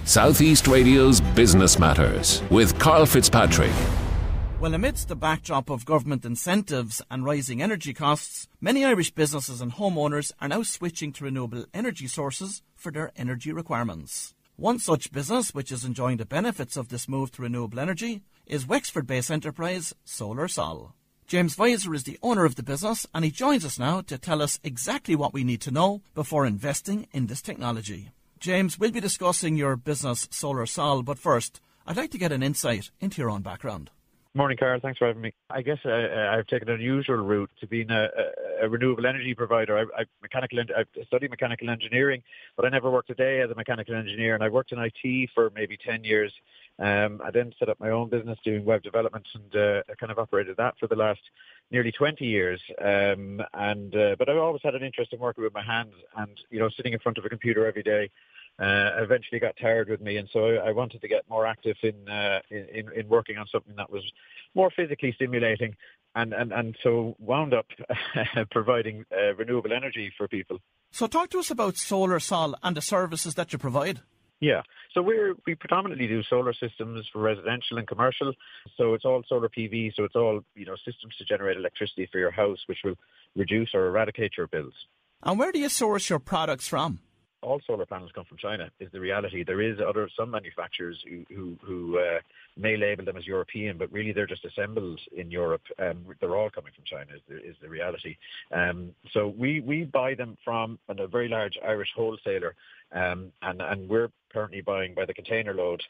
Southeast Radio's Business Matters with Karl Fitzpatrick. Well, amidst the backdrop of government incentives and rising energy costs, many Irish businesses and homeowners are now switching to renewable energy sources for their energy requirements. One such business, which is enjoying the benefits of this move to renewable energy, is Wexford-based enterprise Solar Sol. James Vizor is the owner of the business, and he joins us now to tell us exactly what we need to know before investing in this technology. James, we'll be discussing your business Solar Sol, but first, I'd like to get an insight into your own background. Morning, Karl. Thanks for having me. I guess I've taken an unusual route to being a renewable energy provider. I studied mechanical engineering, but I never worked a day as a mechanical engineer, and I worked in IT for maybe 10 years. I then set up my own business doing web development, and I kind of operated that for the last nearly 20 years. But I've always had an interest in working with my hands and, sitting in front of a computer every day. Eventually got tired with me, and so I wanted to get more active in working on something that was more physically stimulating, and so wound up providing renewable energy for people. So talk to us about Solar Sol and the services that you provide. Yeah, so we predominantly do solar systems for residential and commercial. So it's all solar PV, so it's all systems to generate electricity for your house, which will reduce or eradicate your bills. And where do you source your products from? All solar panels come from China is the reality. There is some manufacturers who may label them as European, but really they're just assembled in Europe. They're all coming from China is the reality. So we buy them from a very large Irish wholesaler, and we're currently buying by the container load,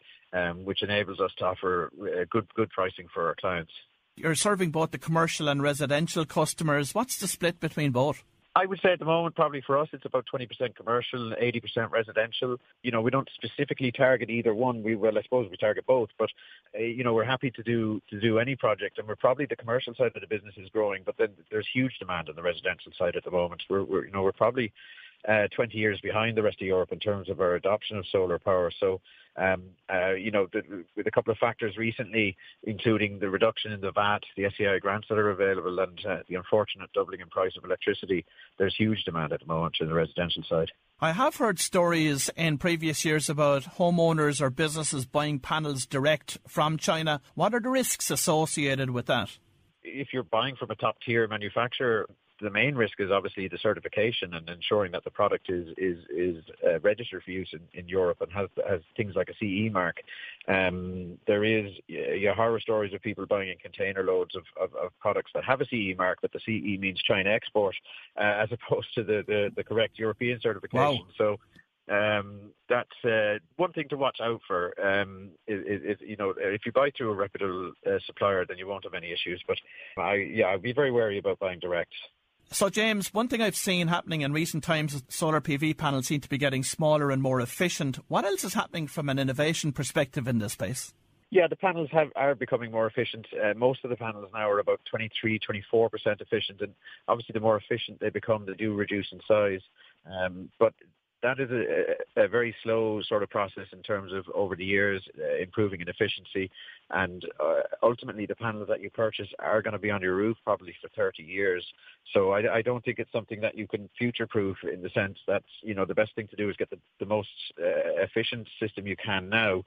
which enables us to offer good pricing for our clients. You're serving both the commercial and residential customers. What's the split between both? I would say at the moment, probably for us, it's about 20% commercial, 80% residential. We don't specifically target either one. I suppose we target both, but we're happy to do any project, and we're probably the commercial side of the business is growing, but then there's huge demand on the residential side at the moment. We're probably 20 years behind the rest of Europe in terms of our adoption of solar power. So, with a couple of factors recently, including the reduction in the VAT, the SEI grants that are available, and the unfortunate doubling in price of electricity, there's huge demand at the moment in the residential side. I have heard stories in previous years about homeowners or businesses buying panels direct from China. What are the risks associated with that? If you're buying from a top-tier manufacturer, the main risk is obviously the certification and ensuring that the product is registered for use in Europe and has things like a CE mark. There is horror stories of people buying in container loads of products that have a CE mark, but the CE means China export, as opposed to the correct European certification. Wow. So that's one thing to watch out for. Is if you buy through a reputable supplier, then you won't have any issues. But I'd be very wary about buying direct. So, James, one thing I've seen happening in recent times is solar PV panels seem to be getting smaller and more efficient. What else is happening from an innovation perspective in this space? Yeah, the panels are becoming more efficient. Most of the panels now are about 23-24% efficient, and obviously the more efficient they become, they do reduce in size. But that is a very slow sort of process in terms of over the years improving in efficiency, and ultimately the panels that you purchase are going to be on your roof probably for 30 years. So I don't think it's something that you can future-proof in the sense that the best thing to do is get the most efficient system you can now.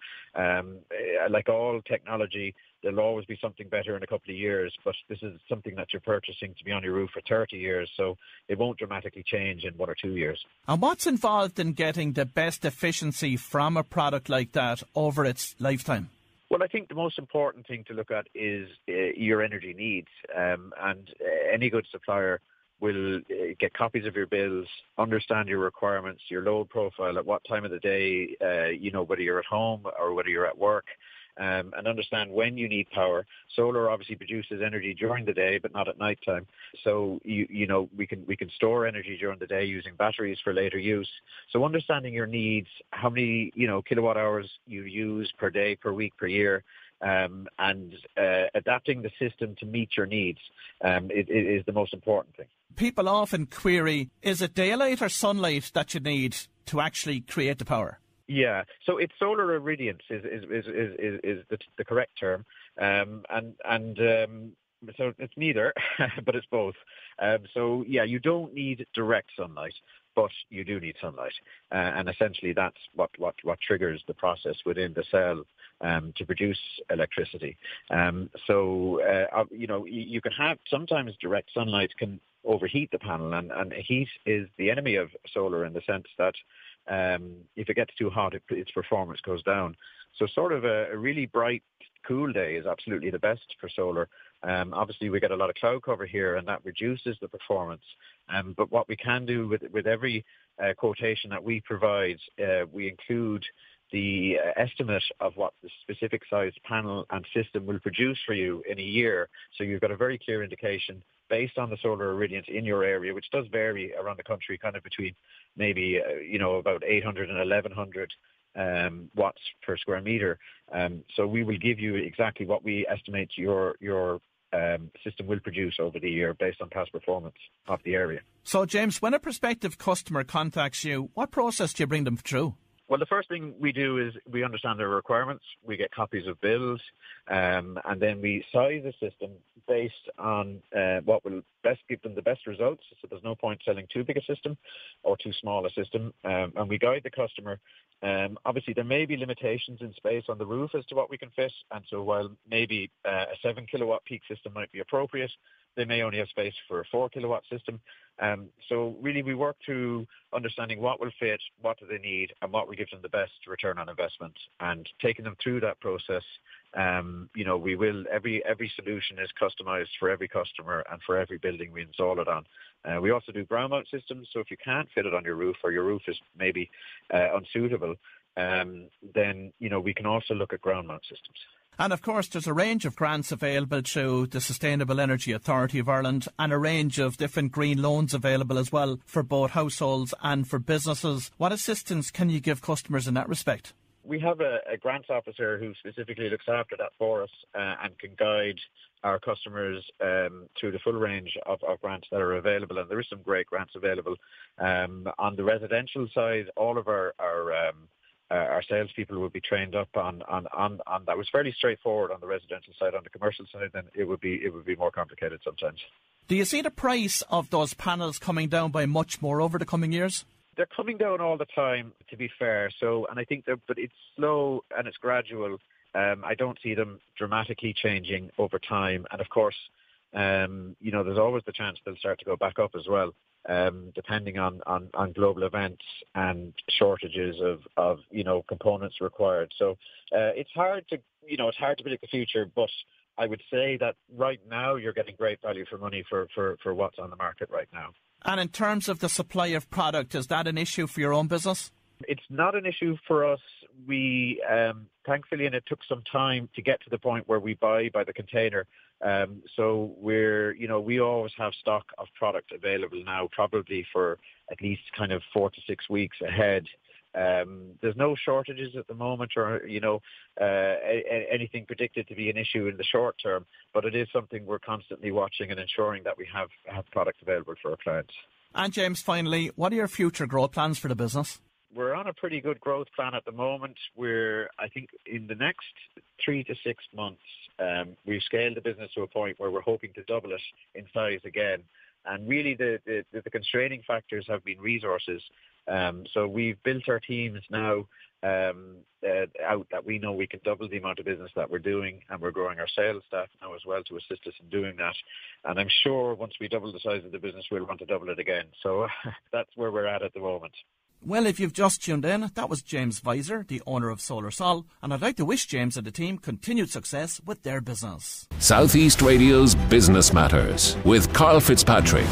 Like all technology, there'll always be something better in a couple of years, but this is something that you're purchasing to be on your roof for 30 years, so it won't dramatically change in 1 or 2 years. And what's involved in getting the best efficiency from a product like that over its lifetime? Well, I think the most important thing to look at is your energy needs, and any good supplier will get copies of your bills, understand your requirements, your load profile, at what time of the day, whether you're at home or whether you're at work, and understand when you need power. Solar obviously produces energy during the day, but not at night time. So we can store energy during the day using batteries for later use. So understanding your needs, how many kilowatt hours you use per day, per week, per year, and adapting the system to meet your needs is the most important thing. People often query: is it daylight or sunlight that you need to actually create the power? Yeah, so it's solar irradiance is the correct term, so it's neither, but it's both. So yeah, you don't need direct sunlight. but you do need sunlight. And essentially that's what triggers the process within the cell to produce electricity. You can have, sometimes direct sunlight can overheat the panel, and heat is the enemy of solar in the sense that if it gets too hot, its performance goes down. So sort of a really bright, cool day is absolutely the best for solar. Obviously, we get a lot of cloud cover here, and that reduces the performance. But what we can do with every quotation that we provide, we include the estimate of what the specific size panel and system will produce for you in a year. So you've got a very clear indication based on the solar irradiance in your area, which does vary around the country, kind of between maybe, about 800 and 1100 watts per square meter. So we will give you exactly what we estimate your system will produce over the year based on past performance of the area. So, James, when a prospective customer contacts you, what process do you bring them through? Well, the first thing we do is we understand their requirements. We get copies of bills, and then we size the system based on what will best give them the best results. So there's no point selling too big a system or too small a system. And we guide the customer. Obviously, there may be limitations in space on the roof as to what we can fit. And so while maybe a 7 kilowatt peak system might be appropriate, they may only have space for a 4 kilowatt system. So really we work through understanding what will fit, what do they need, and what will give them the best return on investment. And taking them through that process, we will, every solution is customized for every customer and for every building we install it on. We also do ground mount systems, so if you can't fit it on your roof or your roof is maybe unsuitable, then, we can also look at ground mount systems. And of course, there's a range of grants available through the Sustainable Energy Authority of Ireland and a range of different green loans available as well for both households and for businesses. What assistance can you give customers in that respect? We have a grants officer who specifically looks after that for us and can guide our customers through the full range of grants that are available. And there is some great grants available. On the residential side, all of our salespeople will be trained up on that. It was fairly straightforward on the residential side. On the commercial side, then it would be more complicated sometimes. Do you see the price of those panels coming down by much more over the coming years? They're coming down all the time, to be fair. So, and I think but it's slow and it's gradual. I don't see them dramatically changing over time. And of course, there's always the chance they'll start to go back up as well. Depending on global events and shortages of components required. So it's hard to predict the future, but I would say that right now you're getting great value for money for what's on the market right now. And in terms of the supply of product, is that an issue for your own business? It's not an issue for us. We thankfully, and it took some time to get to the point where we buy by the container. So we always have stock of product available now, probably for at least kind of 4 to 6 weeks ahead. There's no shortages at the moment or, anything predicted to be an issue in the short term, but it is something we're constantly watching and ensuring that we have product available for our clients. And James, finally, what are your future growth plans for the business? We're on a pretty good growth plan at the moment. I think in the next 3 to 6 months, we've scaled the business to a point where we're hoping to double it in size again. And really the constraining factors have been resources. So we've built our teams now out that we know we can double the amount of business that we're doing, and we're growing our sales staff now as well to assist us in doing that. And I'm sure once we double the size of the business, we'll want to double it again. So that's where we're at the moment. Well, if you've just tuned in, that was James Vizor, the owner of Solar Sol, and I'd like to wish James and the team continued success with their business. Southeast Radio's Business Matters with Karl Fitzpatrick.